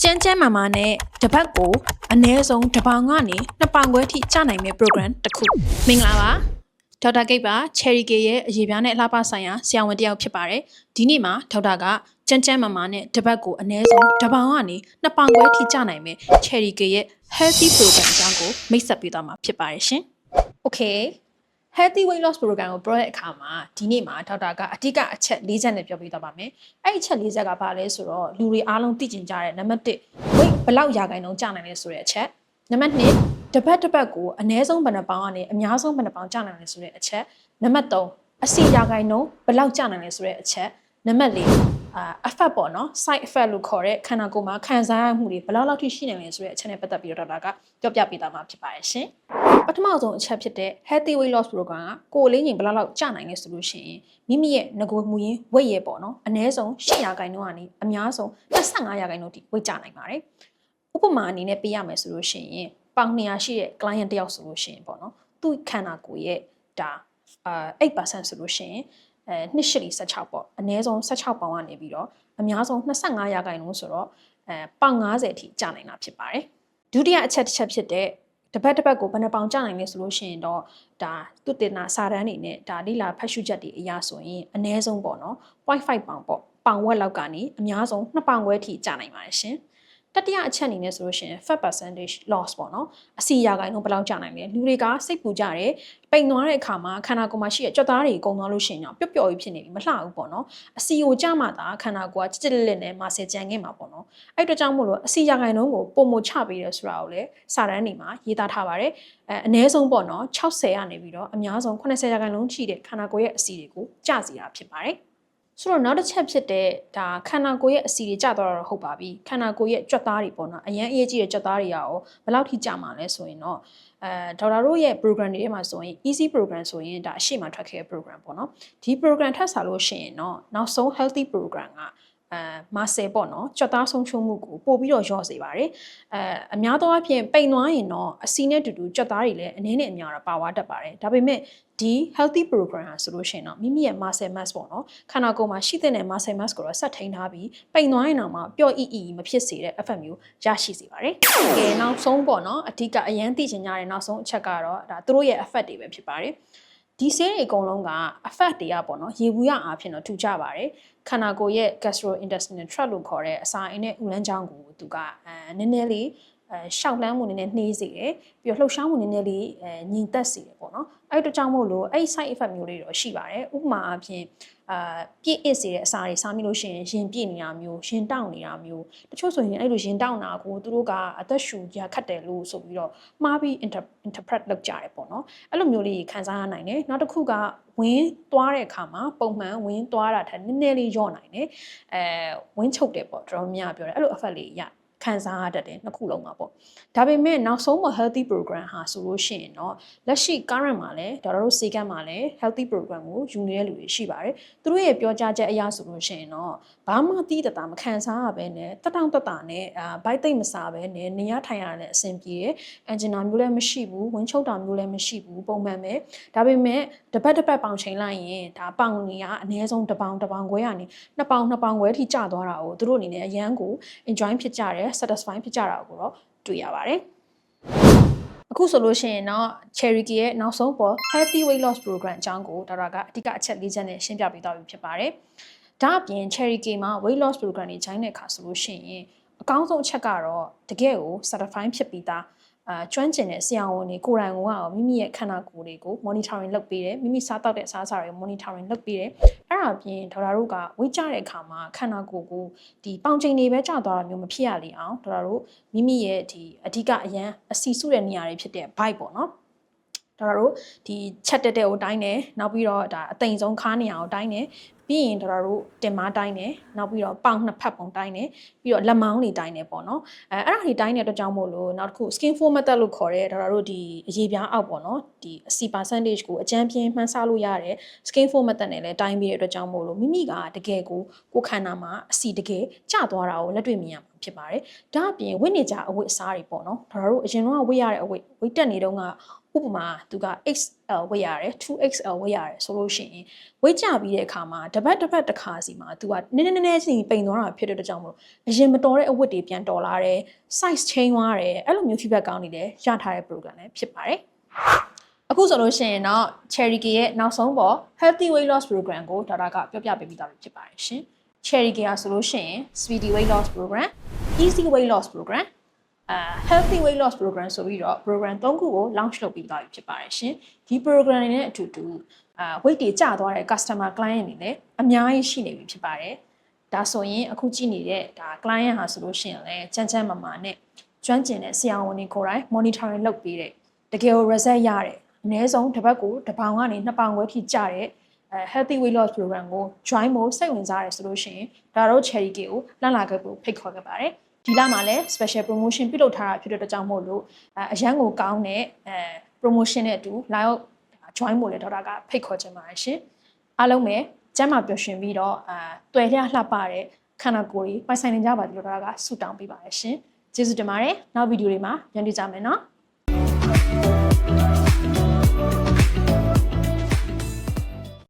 ကျန်းကျန်းမာမာနဲ့တပတ်ကိုအနည်းဆုံးတစ်ပေါင်ကနေနှစ်ပေါင်ခွဲထိကျနိုင်မယ့် program တစ်ခုမင်္ဂလာပါဒေါက်တာဂိတ်ပါ Cherry K ရဲ့အရေးပြားနဲ့အလှပဆိုင်ရာဆရာဝန်တစ်ယောက်ဖြစ်ပါတယ်ဒီနေ့မှာဒေါက်တာကကျန်းကျန်းမာမာနဲ့တပတ်ကိုအနည်းဆုံးတစ်ပေါင်ကနေနှစ်ပေါင်ခွဲထိကျနိုင်မယ့် Cherry K ရဲ့ healthy program အကြောင်းကိုမိတ်ဆက်ပေးသွားမှာဖြစ်ပါတယ်ရှင် Okay healthy weight loss program ကိုပြောတဲ့အခါမှာဒီနေ့မှာဒေါက်တာကအဓိကအချက်၄ချက်နဲ့ပြောပြသွားပါမယ်။အဲ့ဒီအချက်၄ချက်ကဘာလဲဆိုတော့လူတွေအားလုံးသိကျင်ကြတဲ့နံပါတ်1 weight ဘယ်လောက်ရာခိုင်နှုန်းကျနိုင်လဲဆိုတဲ့အချက်။နံပါတ်2တစ်ပတ်ကိုအနည်းဆုံးဘယ်နှပေါင်ကနေအများဆုံးဘယ်နှပေါင်ကျနိုင်လဲဆိုတဲ့အချက်။နံပါတ်3အစီရာခိုင်နှုန်းဘယ်လောက်ကျနိုင်လဲဆိုတဲ့အချက်။နံပါတ်4effect ပေါ့နော် side effect လို့ခေါ်တဲ့ခန္ဓာကိုယ်မှာခံစားရမှုတွေဘယ်လောက်ထိရှိနိုင်လဲဆိုတဲ့အချက်နဲ့ပတ်သက်ပြီးတော့ဒေါက်တာကပြောပြပေးသွားမှာဖြစ်ပါတယ်ရှင်။ပထမဆုံးအချက်ဖြစ်တဲ့ healthy weight loss program ကကိုယ်လေးငင်ဘယ်လောက်ကျနိုင်လဲဆိုလို့ရှိရင်မိမိရဲ့ငကိုမူရင်း weight ရဲ့ပေါ့နော်အနည်းဆုံး8ရာခိုင်နှုန်းကနေအများဆုံး25ရာခိုင်နှုန်းထိ weight ကျနိုင်ပါတယ်။ဥပမာအနေနဲ့ပေးရမယ်ဆိုလို့ရှိရင်ပေါင်200ရှိတဲ့ client တယောက်ဆိုလို့ရှိရင်ပေါ့နော်သူ့ခန္ဓာကိုယ်ရဲ့ဒါ8% ဆိုလို့ရှိရင်2.16ပေါ့အနည်းဆုံး16ပေါင်ကနေပြီးတော့အများဆုံး25ရာခိုင်နှုန်းဆိုတော့ပေါင်90ထိကျနိုင်တာဖြစ်ပါတယ်ဒုတိယအချက်တစ်ချက်ဖြစ်တဲ့တစ်ပတ်ကိုဘယ်နှပေါင်ကျနိုင်လဲဆိုလို့ရှိရင်တော့ဒါသူတင်နာစာတန်းနေနဲ့ဒါလိလာဖတ်ရှုချက်တွေအရာဆိုရင်အနည်းဆုံးပေါ့နော်0.5ပေါင်ပေါ့ပေါင်ဝက်လောက်ကနေအများဆုံး2ပေါင်ခွဲထိကျနိုင်ပါတယ်ရှင်တတိယအချက်အနေနဲ့ဆိုလို့ရှိရင် fat percentage loss ပေါ့နော်အစီရာခိုင်နှုန်းဘယ်လောက်ကျနိုင်လဲလူတွေကစိတ်ပူကြတယ်ပိန်သွားတဲ့အခါမှာခန္ဓာကိုယ်မှာရှိတဲ့ကြွက်သားတွေကုန်သွားလို့ရှိရင်တော့ပျော့ပျော့ကြီးဖြစ်နေပြီမလှဘူးပေါ့နော်အစီကိုကျမှသာခန္ဓာကိုယ်ကကြစ်ကြစ်လက်လက်နဲ့မာဆယ်ကြံခဲ့မှာပေါ့နော်အဲ့အတွက်ကြောင့်မို့လို့အစီရာခိုင်နှုန်းကိုပုံမချပေးတယ်ဆိုတာကိုလည်းစာတမ်းတွေမှာရေးသားထားပါတယ်အနည်းဆုံးပေါ့နော်60ကနေပြီးတော့အများဆုံး80ရာခိုင်နှုန်းရှိတဲ့ခန္ဓာကိုယ်ရဲ့အစီတွေကိုကျစီတာဖြစ်ပါတယ်ဆိုတော့နောက်တစ်ချက်ဖြစ်တဲ့ဒါခန္ဓာကိုယ်ရဲ့အစီတွေကျသွားတော့ဟုတ်ပါပြီခန္ဓာကိုယ်ရဲ့ကြွက်သားတွေပေါ့နော်အရန်အေးကြီးတဲ့ကြွက်သားတွေရောဘယ်လောက်ထိကျမှာလဲဆိုရင်တော့ဒေါက်တာတို့ရဲ့ program တွေထဲမှာဆိုရင် easy program ဆိုရင်ဒါအရှိမထွက်ခဲ့တဲ့ program ပေါ့နော်ဒီ program ထပ်ဆာလို့ရှိရင်တော့နောက်ဆုံး healthy program ကမာဆယ်ပေါ့နော်ကြွက်သားဆုံးရှုံးမှုကိုပို့ပြီးတော့ရော့စေပါတယ်အများသောအားဖြင့်ပိန်သွားရင်တော့အစီနဲ့တူတူကြွက်သားတွေလည်းအနည်းနဲ့အများတော့ပါဝါတက်ပါတယ်ဒါပေမဲ့ဒီ healthy program ဟာဆိုလို့ရှိရင်တော့မိမိရဲ့ muscle mass ပေါ့နော်ခန္ဓာကိုယ်မှာရှိတဲ့ muscle mass ကိုတော့ဆက်ထိန်းထားပြီးပိန်သွားရင်တော့မှပျော့မဖြစ်စေတဲ့ effect မျိုးရရှိစေပါတယ်။ကဲနောက်ဆုံးပေါ့နော်အဓိကအရန်သိချင်ကြတဲ့နောက်ဆုံးအချက်ကတော့ဒါသူတို့ရဲ့ effect တွေပဲဖြစ်ပါတယ်။ဒီဆေးတွေအကုန်လုံးက effect တွေကပေါ့နော်ရေဘူးရအားဖြင့်တော့ထူကြပါတယ်ခန္ဓာကိုယ်ရဲ့ gastrointestinal tract လို့ခေါ်တဲ့ အစာအိမ်နဲ့ဥလန်းချောင်းကိုသူကနည်းနည်းလေးရှောက်လန်းမှုနည်းနည်းနှေးစေတယ်ပြီးတော့လှုပ်ရှားမှုနည်းနည်းလေးငြိမ်သက်စေတယ်ပေါ့နော်အဲ့တို့ကြောင့်မို့လို့အဲ့ side effect မျိုးတွေတော့ရှိပါတယ်ဥပမာအဖြစ်ပြည့်အစ်စေတဲ့အစာတွေစားမိလို့ရှိရင်ရင်ပြည့်နေတာမျိုးရင်တောင့်နေတာမျိုးတချို့ဆိုရင်အဲ့လိုရင်တောင့်တာကိုသူတို့ကအသက်ရှူကြခတ်တယ်လို့ဆိုပြီးတော့မှားပြီး interpret လုပ်ကြတယ်ပေါ့နော်အဲ့လိုမျိုးလေးခံစားရနိုင်တယ်နောက်တစ်ခုကဝင်းသွားတဲ့အခါမှာပုံမှန်ဝင်းသွားတာထက်နည်းနည်းလေးညော့နိုင်တယ်ဝင်းချုပ်တယ်ပေါ့တော်တော်များပြောတယ်အဲ့လို effect လေးရခံစားရတတ်တယ်နှစ်ခုလုံးမှာပေါ့ဒါပေမဲ့နောက်ဆုံးမှာ healthy program ဟာဆိုလို့ရှိရင်တော့လက်ရှိ current မှာလည်းဒေါက်တာတို့စေကမ်းမှာလည်း healthy program ကိုယူနေတဲ့လူတွေရှိပါတယ်သူတို့ရဲ့ပြောကြားချက်အရဆိုလို့ရှိရင်တော့ဘာမှတိတတာမခံစားရဘဲနဲ့တက်တောင့်တက်တာနဲ့ဘိုက်သိမ့်မစားဘဲနဲ့နေရထိုင်ရတဲ့အဆင်ပြေတယ်အင်ဂျင်နာမျိုးလည်းမရှိဘူးဝင်းချုပ်တာမျိုးလည်းမရှိဘူးပုံမှန်ပဲဒါပေမဲ့တစ်ပတ်ပေါင်ချိန်လိုက်ရင်ဒါပေါင်ကြီးကအနည်းဆုံးတစ်ပေါင်ခွဲကနေ2ပေါင်ခွဲထိကျသွားတာကိုသူတို့အနေနဲ့အရန်ကို enjoy ဖြစ်ကြတယ်satisfy ဖြစ်ကြတာကိုတော့တွေ့ရပါတယ်အခုဆိုလို့ရှိရင်တော့ Cherry K ရဲ့နောက်ဆုံးပေါ် healthy weight loss program အကြောင်းကိုဒေါက်တာကအဓိကအချက်၄ချက်နဲ့ရှင်းပြပေးသွားပြီဖြစ်ပါတယ်ဒါအပြင် Cherry K မှာ weight loss program တွေဂျိုင်းတဲ့အခါဆိုလို့ရှိရင်အကောင်းဆုံးအချက်ကတော့တကယ်ကို satisfy ဖြစ်ပြီးသားကျွမ်းကျင်တဲ့ဆရာဝန်တွေကိုယ်တိုင်ကမိမိရဲ့ခန္ဓာကိုယ်တွေကို monitoring လုပ်ပေးတယ်မိမိစားတောက်တဲ့အစားအစာတွေ monitoring လုပ်ပေးတယ်အဲ့ဒါအပြင်ဒေါက်တာတို့ကဝိတ်ကြတဲ့အခါမှာခန္ဓာကိုယ်ကိုဒီပေါင်ချိန်တွေပဲကျသွားတာမျိုးမဖြစ်ရလေအောင်ဒေါက်တာတို့မိမိရဲ့ဒီအဓိကအရန်အစီစုတဲ့နေရာတွေဖြစ်တဲ့ bite ပေါ့နော်ဒေါက်တာတို့ဒီချက်တက်ကိုတိုင်းတယ်နောက်ပြီးတော့ဒါအသိမ်ဆုံးခါးနေရာကိုတိုင်းတယ်ပြီးရင်ဒေါက်တာတို့တင်မားတိုင်းတယ်နောက်ပြီးတော့ပေါင်နှစ်ဖက်ပုံတိုင်းတယ်ပြီးတော့လက်မောင်းတွေတိုင်းတယ်ပေါ့နော်အဲ့ဒါတွေတိုင်းတဲ့အတွက်ကြောင့်မို့လို့နောက်တစ်ခု skin fold method လို့ခေါ်တဲ့ဒေါက်တာတို့ဒီအရေပြားအောက်ပေါ့နော်ဒီအစီ percentage ကိုအကြမ်းပြင်းမှန်းဆလို့ရတဲ့ skin fold method နဲ့လည်းတိုင်းပြီးတဲ့အတွက်ကြောင့်မို့လို့မိမိကတကယ်ကိုခန္ဓာမှာအစီတကယ်ကျသွားတာကိုလက်တွေ့မြင်ရမှာဖြစ်ပါတယ်ဒါအပြင်ဝိနေကြအဝတ်အစားတွေပေါ့နော်ဒေါက်တာတို့အရင်တော့ဝတ်ရတဲ့အဝတ်တက်နေတော့က ဥပမာသူက XL ဝတ်ရတယ် 2XL ဝတ်ရတယ်ဆိုလို့ရှိရင်ဝတ်ကြပြီးတဲ့အခါမှာတစ်ပတ်တစ်ခါစီမှာသူကနည်းစီပိန်သွားတာဖြစ်တဲ့အတွက်ကြောင့်မို့အရင်မတော်တဲ့အဝတ်တွေပြန်တော်လာတယ် size change သွားတယ်အဲ့လိုမျိုး feedback ကောင်းနေတယ်ရထားတဲ့ program လည်းဖြစ်ပါတယ်အခုဆိုလို့ရှိရင်တော့ Cherry K ရဲ့နောက်ဆုံးပေါ် healthy weight loss program ကိုဒေါက်တာကပြောပြပေးပြီးသားဖြစ်ပါတယ်ရှင် Cherry K ဆိုလို့ရှိရင် speedy weight loss program easy weight loss program healthy weight loss program ဆိုပြီးတော့ program 3ခုကို launch လုပ်ပြီးသားဖြစ်ပါတယ်ရှင်ဒီ program တွေနဲ့အတူတူweight တွေကျသွားတဲ့ customer client တွေလည်းအများကြီးရှိနေပြီဖြစ်ပါတယ်ဒါဆိုရင်အခုကြည့်နေတဲ့ဒါ client ဟာဆိုလို့ရှိရင်လည်းချမ်းမာနဲ့ကျွမ်းကျင်တဲ့ဆရာဝန်တွေကိုယ်တိုင် monitoring လုပ်ပြီးတဲ့တကယ်ကို result ရတဲ့အနည်းဆုံးတစ်ပတ်ကိုတစ်ပေါင်ကနေ2ပေါင်ခွဲထိကျတဲ့healthy weight loss program ကို join ဖို့စိတ်ဝင်စားတယ်ဆိုလို့ရှိရင်ဒါတော့ Cherry K ကိုလှမ်းလာခဲ့ဖို့ဖိတ်ခေါ်ခဲ့ပါတယ်ဒီလမှာလည်း special promotion ပြုလုပ်ထားတာဖြစ်တဲ့အတွက်ကြောင့်မို့လို့အရန်ကိုကောင်းတဲ့promotion နဲ့အတူလာရောက် join ဖို့လည်းဒေါက်တာကဖိတ်ခေါ်ချင်ပါတယ်ရှင်အားလုံးပဲကျမ်းမာပျော်ရွှင်ပြီးတော့တွေ့လျလှပတဲ့ခန္ဓာကိုယ်ကြီးပိုင်ဆိုင်နေကြပါလို့ဒေါက်တာကဆုတောင်းပေးပါတယ်ရှင်ကျေးဇူးတင်ပါတယ်နောက်ဗီဒီယိုတွေမှာပြန်တွေ့ကြမယ်နော်